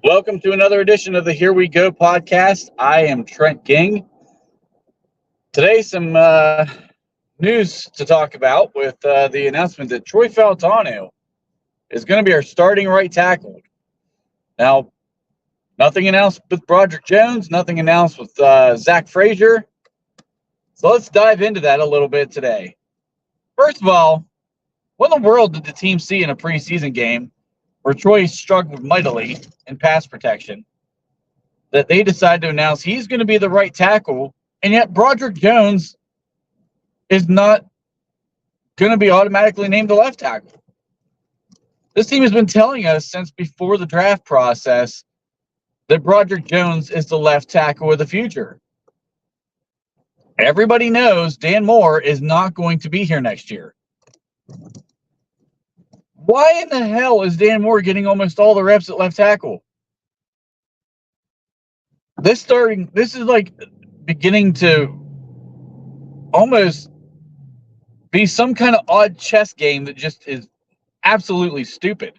Welcome to another edition of the Here We Go podcast. I am Trent Ging. Today, some news to talk about with the announcement that Troy Fautanu is going to be our starting right tackle. Now, nothing announced with Broderick Jones, nothing announced with Zach Frazier. So let's dive into that a little bit today. First of all, what in the world did the team see in a preseason game where Troy struggled mightily in pass protection that they decided to announce he's going to be the right tackle, and yet Broderick Jones is not going to be automatically named the left tackle? This team has been telling us since before the draft process that Broderick Jones is the left tackle of the future. Everybody knows Dan Moore is not going to be here next year. Why in the hell is Dan Moore getting almost all the reps at left tackle? This is like beginning to almost be some kind of odd chess game that just is absolutely stupid.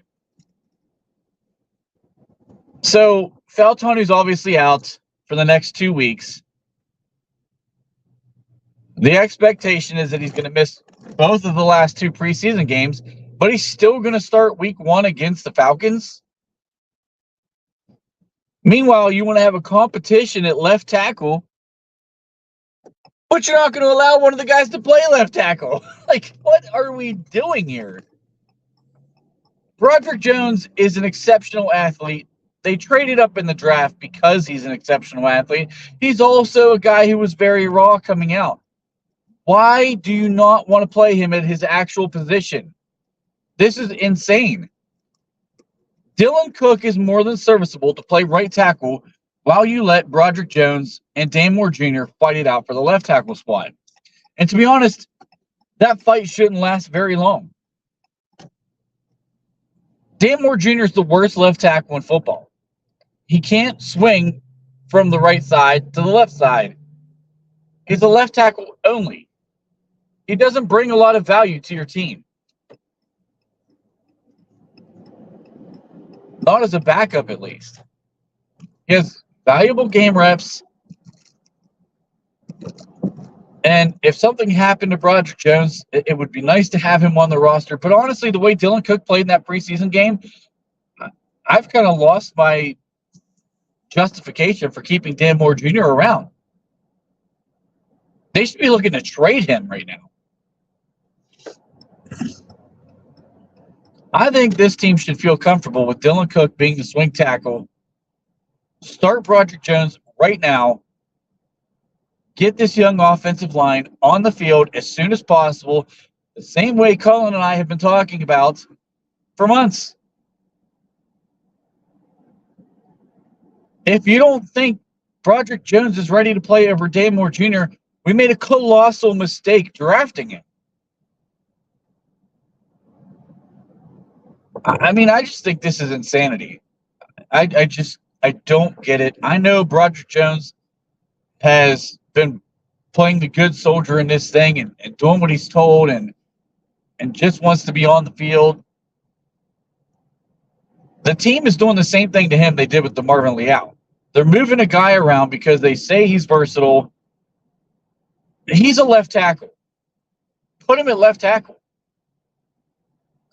So Fautanu's obviously out for the next 2 weeks. The expectation is that he's going to miss both of the last two preseason games, but he's still going to start week 1 against the Falcons. Meanwhile, you want to have a competition at left tackle, but you're not going to allow one of the guys to play left tackle. Like, what are we doing here? Broderick Jones is an exceptional athlete. They traded up in the draft because he's an exceptional athlete. He's also a guy who was very raw coming out. Why do you not want to play him at his actual position? This is insane. Dylan Cook is more than serviceable to play right tackle while you let Broderick Jones and Dan Moore Jr. fight it out for the left tackle spot. And to be honest, that fight shouldn't last very long. Dan Moore Jr. is the worst left tackle in football. He can't swing from the right side to the left side. He's a left tackle only. He doesn't bring a lot of value to your team. Not as a backup, at least. He has valuable game reps. And if something happened to Broderick Jones, it would be nice to have him on the roster. But honestly, the way Dylan Cook played in that preseason game, I've kind of lost my justification for keeping Dan Moore Jr. around. They should be looking to trade him right now. I think this team should feel comfortable with Dylan Cook being the swing tackle. Start Broderick Jones right now. Get this young offensive line on the field as soon as possible, the same way Cullen and I have been talking about for months. If you don't think Broderick Jones is ready to play over Dan Moore Jr., we made a colossal mistake drafting him. I mean, I just think this is insanity. I don't get it. I know Broderick Jones has been playing the good soldier in this thing and doing what he's told and just wants to be on the field. The team is doing the same thing to him they did with DeMarvin Leal. They're moving a guy around because they say he's versatile. He's a left tackle. Put him at left tackle.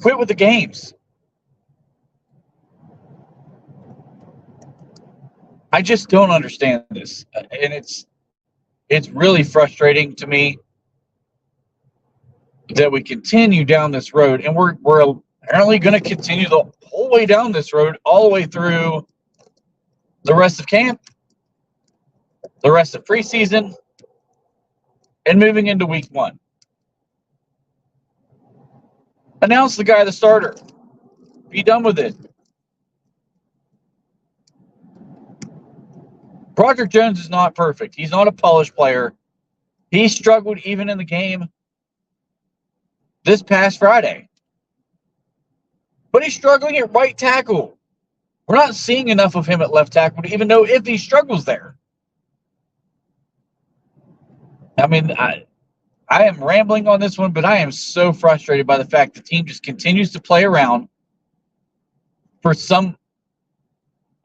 Quit with the games. I just don't understand this, and it's really frustrating to me that we continue down this road, and we're apparently going to continue the whole way down this road, all the way through the rest of camp, the rest of preseason, and moving into week 1. Announce the guy the starter. Be done with it. Broderick Jones is not perfect. He's not a polished player. He struggled even in the game this past Friday. But he's struggling at right tackle. We're not seeing enough of him at left tackle to even know if he struggles there. I mean, I am rambling on this one, but I am so frustrated by the fact the team just continues to play around for some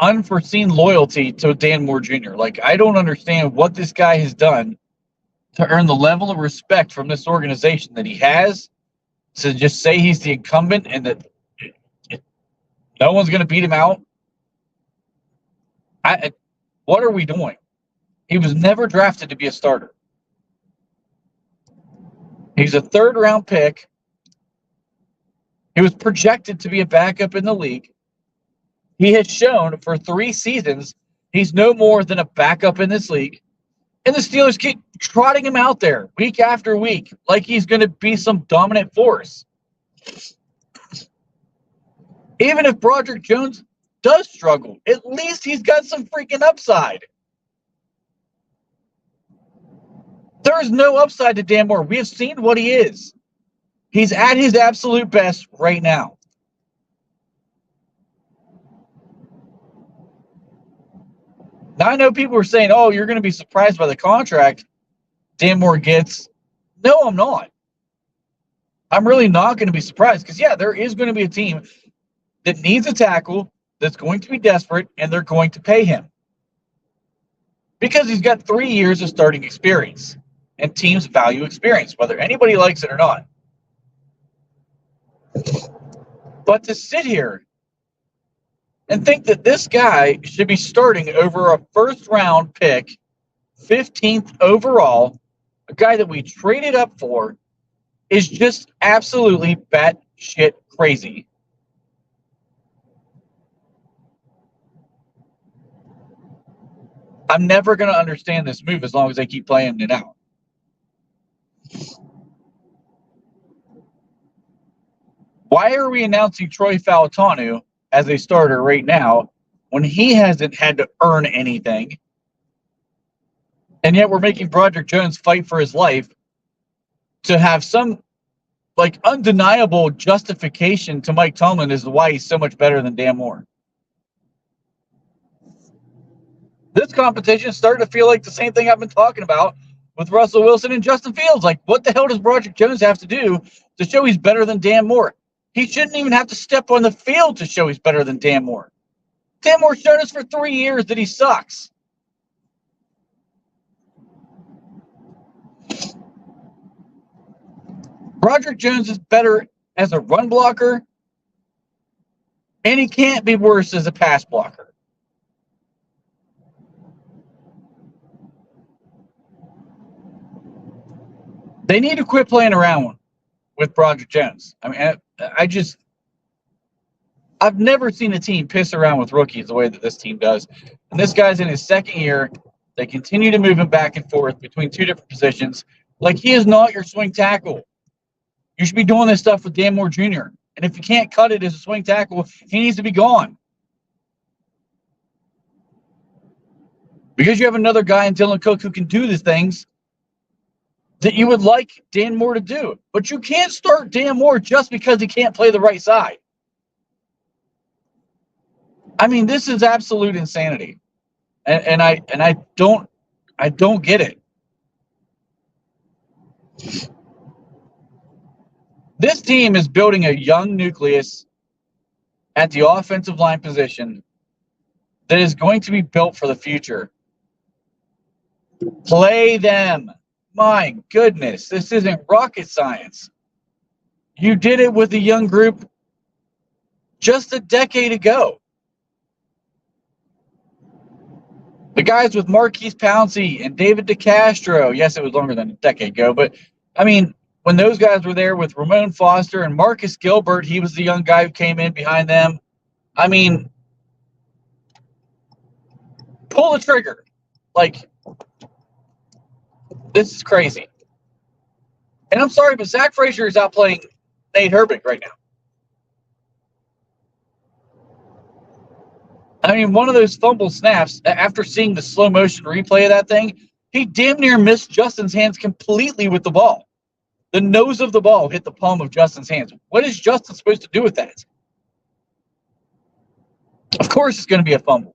unforeseen loyalty to Dan Moore Jr. Like, I don't understand what this guy has done to earn the level of respect from this organization that he has, to just say he's the incumbent and that no one's going to beat him out. What are we doing? He was never drafted to be a starter. He's a third-round pick. He was projected to be a backup in the league. He has shown for 3 seasons he's no more than a backup in this league. And the Steelers keep trotting him out there week after week like he's going to be some dominant force. Even if Broderick Jones does struggle, at least he's got some freaking upside. There is no upside to Dan Moore. We have seen what he is. He's at his absolute best right now. Now, I know people are saying, oh, you're going to be surprised by the contract Dan Moore gets. No, I'm not. I'm really not going to be surprised because, yeah, there is going to be a team that needs a tackle that's going to be desperate, and they're going to pay him because he's got 3 years of starting experience, and teams value experience, whether anybody likes it or not. But to sit here and think that this guy should be starting over a first-round pick, 15th overall, a guy that we traded up for, is just absolutely batshit crazy. I'm never going to understand this move as long as they keep playing it out. Why are we announcing Troy Fautanu as a starter right now when he hasn't had to earn anything? And yet we're making Broderick Jones fight for his life to have some undeniable justification to Mike Tomlin as to why he's so much better than Dan Moore. This competition is starting to feel like the same thing I've been talking about with Russell Wilson and Justin Fields. Like, what the hell does Broderick Jones have to do to show he's better than Dan Moore? He shouldn't even have to step on the field to show he's better than Dan Moore. Dan Moore showed us for 3 years that he sucks. Broderick Jones is better as a run blocker, and he can't be worse as a pass blocker. They need to quit playing around with Broderick Jones. I mean, I've never seen a team piss around with rookies the way that this team does. And this guy's in his second year. They continue to move him back and forth between 2 different positions. Like, he is not your swing tackle. You should be doing this stuff with Dan Moore Jr. And if you can't cut it as a swing tackle, he needs to be gone. Because you have another guy in Dylan Cook who can do the things that you would like Dan Moore to do. But you can't start Dan Moore just because he can't play the right side. I mean, this is absolute insanity. And I don't get it. This team is building a young nucleus at the offensive line position that is going to be built for the future. Play them. My goodness, this isn't rocket science. You did it with a young group just a decade ago. The guys with Marquise Pouncey and David DeCastro, yes, it was longer than a decade ago, but I mean, when those guys were there with Ramon Foster and Marcus Gilbert, he was the young guy who came in behind them. I mean, pull the trigger. Like, this is crazy. And I'm sorry, but Zach Frazier is out playing Nate Herbig right now. I mean, one of those fumble snaps, after seeing the slow motion replay of that thing, he damn near missed Justin's hands completely with the ball. The nose of the ball hit the palm of Justin's hands. What is Justin supposed to do with that? Of course it's going to be a fumble.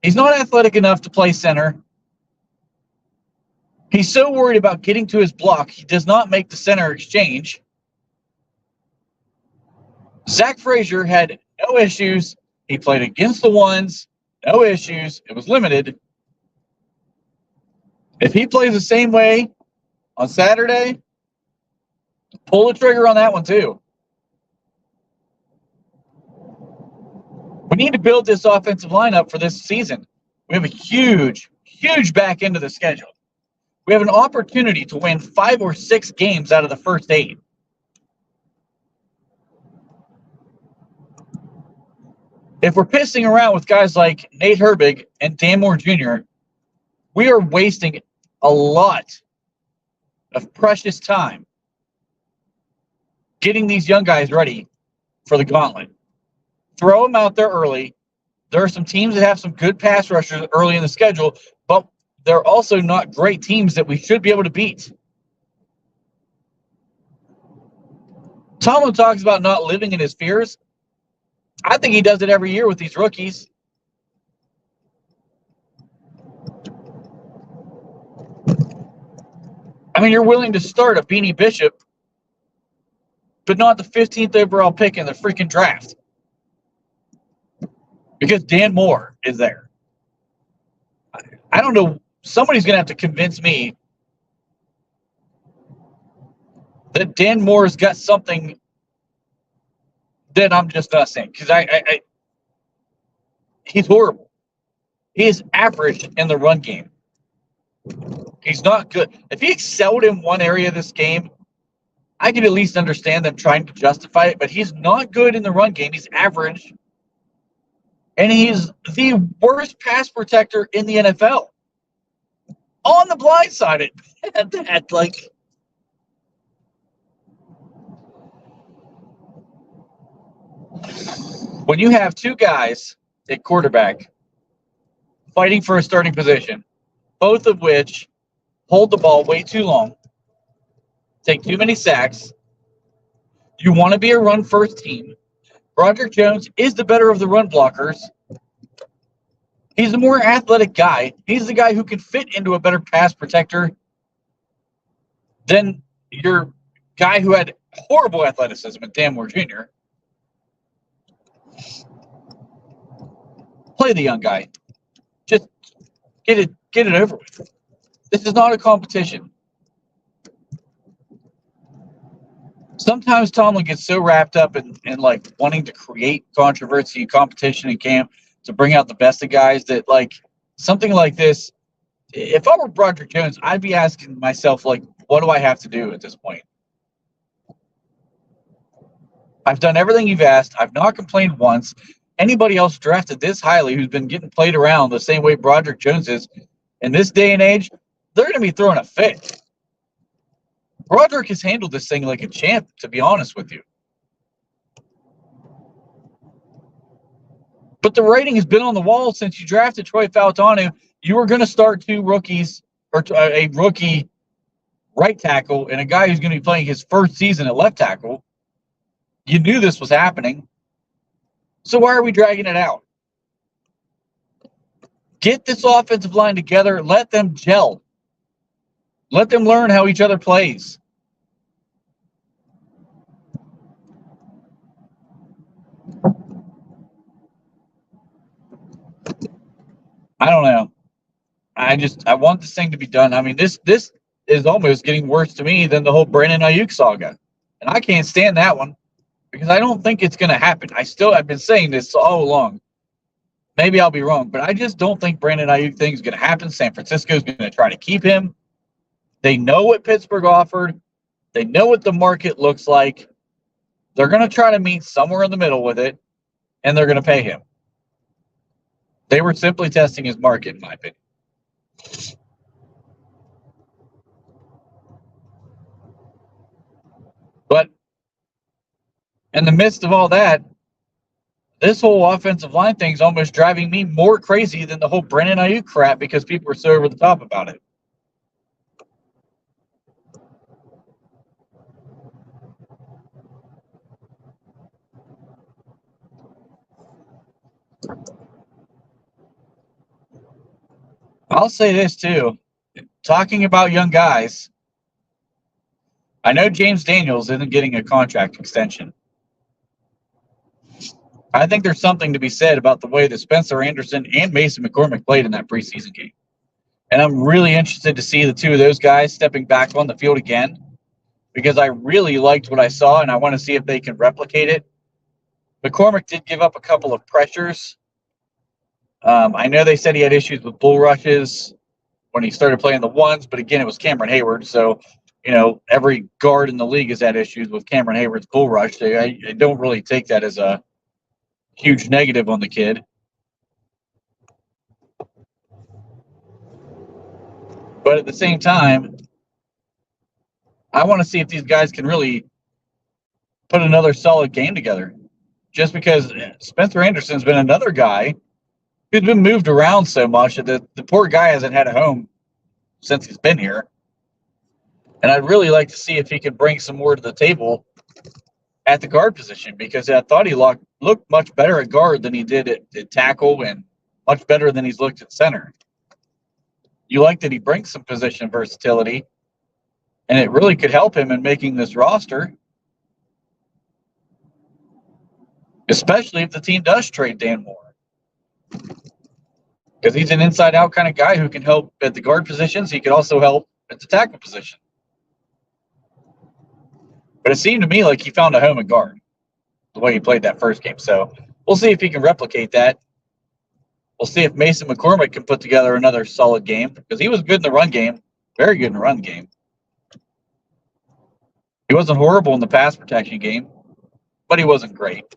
He's not athletic enough to play center. He's so worried about getting to his block, he does not make the center exchange. Zach Frazier had no issues He played against the ones, no issues. It was limited. If he plays the same way on Saturday, pull the trigger on that one too. We need to build this offensive lineup for this season. We have a huge back end of the schedule. We have an opportunity to win 5 or 6 games out of the first 8. If we're pissing around with guys like Nate Herbig and Dan Moore Jr., we are wasting a lot of precious time getting these young guys ready for the gauntlet. Throw them out there early. There are some teams that have some good pass rushers early in the schedule, but they're also not great teams that we should be able to beat. Tomlin talks about not living in his fears. I think he does it every year with these rookies. I mean, you're willing to start a Beanie Bishop, but not the 15th overall pick in the freaking draft. Because Dan Moore is there. I don't know. Somebody's going to have to convince me that Dan Moore's got something that I'm just not saying. Because he's horrible. He is average in the run game. He's not good. If he excelled in one area of this game, I could at least understand them trying to justify it, but he's not good in the run game. He's average. And he's the worst pass protector in the NFL. On the blind side at that, like, when you have 2 guys at quarterback fighting for a starting position, both of which hold the ball way too long, take too many sacks, you want to be a run-first team. Broderick Jones is the better of the run blockers. He's the more athletic guy. He's the guy who can fit into a better pass protector than your guy who had horrible athleticism at Dan Moore Jr. Play the young guy. Just get it over with. This is not a competition. Sometimes Tomlin gets so wrapped up in like wanting to create controversy and competition in camp to bring out the best of guys that, like, something like this, if I were Broderick Jones, I'd be asking myself, like, what do I have to do at this point? I've done everything you've asked. I've not complained once. Anybody else drafted this highly who's been getting played around the same way Broderick Jones is, in this day and age, they're going to be throwing a fit. Broderick has handled this thing like a champ, to be honest with you. But the writing has been on the wall since you drafted Troy Fautanu. You were going to start 2 rookies, or a rookie right tackle and a guy who's going to be playing his first season at left tackle. You knew this was happening. So why are we dragging it out? Get this offensive line together. Let them gel. Let them learn how each other plays. I don't know. I want this thing to be done. I mean, this is almost getting worse to me than the whole Brandon Ayuk saga. And I can't stand that one because I don't think it's going to happen. I've been saying this all along. Maybe I'll be wrong, but I just don't think Brandon Ayuk thing is going to happen. San Francisco is going to try to keep him. They know what Pittsburgh offered. They know what the market looks like. They're going to try to meet somewhere in the middle with it, and they're going to pay him. They were simply testing his market, in my opinion. But in the midst of all that, this whole offensive line thing is almost driving me more crazy than the whole Brandon Ayuk crap because people are so over the top about it. I'll say this too. Talking about young guys, I know James Daniels isn't getting a contract extension. I think there's something to be said about the way that Spencer Anderson and Mason McCormick played in that preseason game. And I'm really interested to see the two of those guys stepping back on the field again, because I really liked what I saw, and I want to see if they can replicate it. McCormick did give up a couple of pressures. I know they said he had issues with bull rushes when he started playing the ones, but again, it was Cameron Hayward. So, every guard in the league has had issues with Cameron Hayward's bull rush. I don't really take that as a huge negative on the kid. But at the same time, I want to see if these guys can really put another solid game together. Just because Spencer Anderson's been another guy who's been moved around so much that the poor guy hasn't had a home since he's been here. And I'd really like to see if he can bring some more to the table at the guard position, because I thought he looked much better at guard than he did at tackle, and much better than he's looked at center. You like that he brings some position versatility, and it really could help him in making this roster, especially if the team does trade Dan Moore, because he's an inside-out kind of guy who can help at the guard positions. He could also help at the tackle position. But it seemed to me like he found a home at guard the way he played that first game. So we'll see if he can replicate that. We'll see if Mason McCormick can put together another solid game, because he was good in the run game, very good in the run game. He wasn't horrible in the pass protection game, but he wasn't great.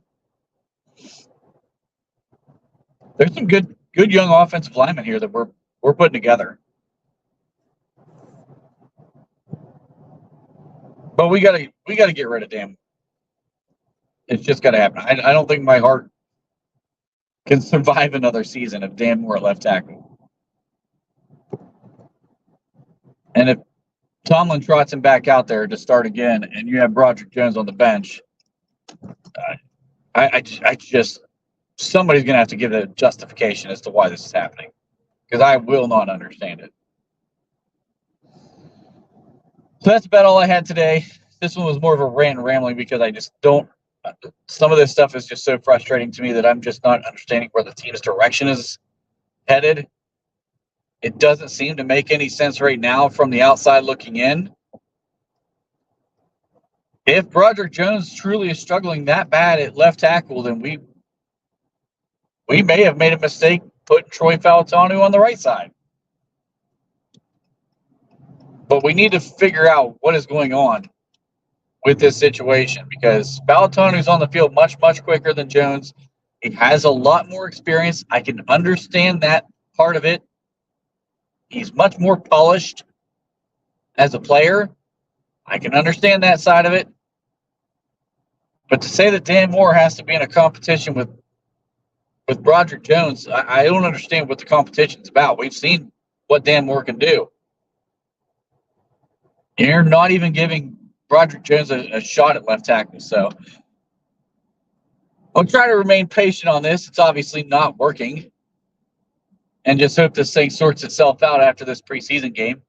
There's some good young offensive linemen here that we're putting together. But we gotta get rid of Dan. It's just gotta happen. I don't think my heart can survive another season of Dan Moore at left tackle. And if Tomlin trots him back out there to start again, and you have Broderick Jones on the bench, I just somebody's gonna have to give a justification as to why this is happening, because I will not understand it. So that's about all I had today. This one was more of a rant and rambling, because I just don't. Some of this stuff is just so frustrating to me that I'm just not understanding where the team's direction is headed. It doesn't seem to make any sense right now from the outside looking in. If Broderick Jones truly is struggling that bad at left tackle, then we may have made a mistake putting Troy Fautanu on the right side. But we need to figure out what is going on with this situation, because Fautanu's on the field much, much quicker than Jones. He has a lot more experience. I can understand that part of it. He's much more polished as a player. I can understand that side of it. But to say that Dan Moore has to be in a competition with Broderick Jones, I don't understand what the competition's about. We've seen what Dan Moore can do. You're not even giving Broderick Jones a shot at left tackle. So I'll try to remain patient on this. It's obviously not working. And just hope this thing sorts itself out after this preseason game.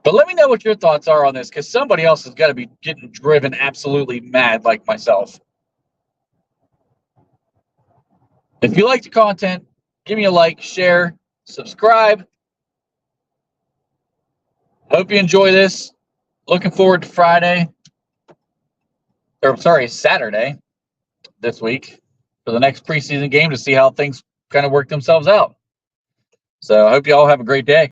But let me know what your thoughts are on this, because somebody else has got to be getting driven absolutely mad like myself. If you like the content, give me a like, share, subscribe. Hope you enjoy this. Looking forward to Saturday this week for the next preseason game to see how things kind of work themselves out. So I hope you all have a great day.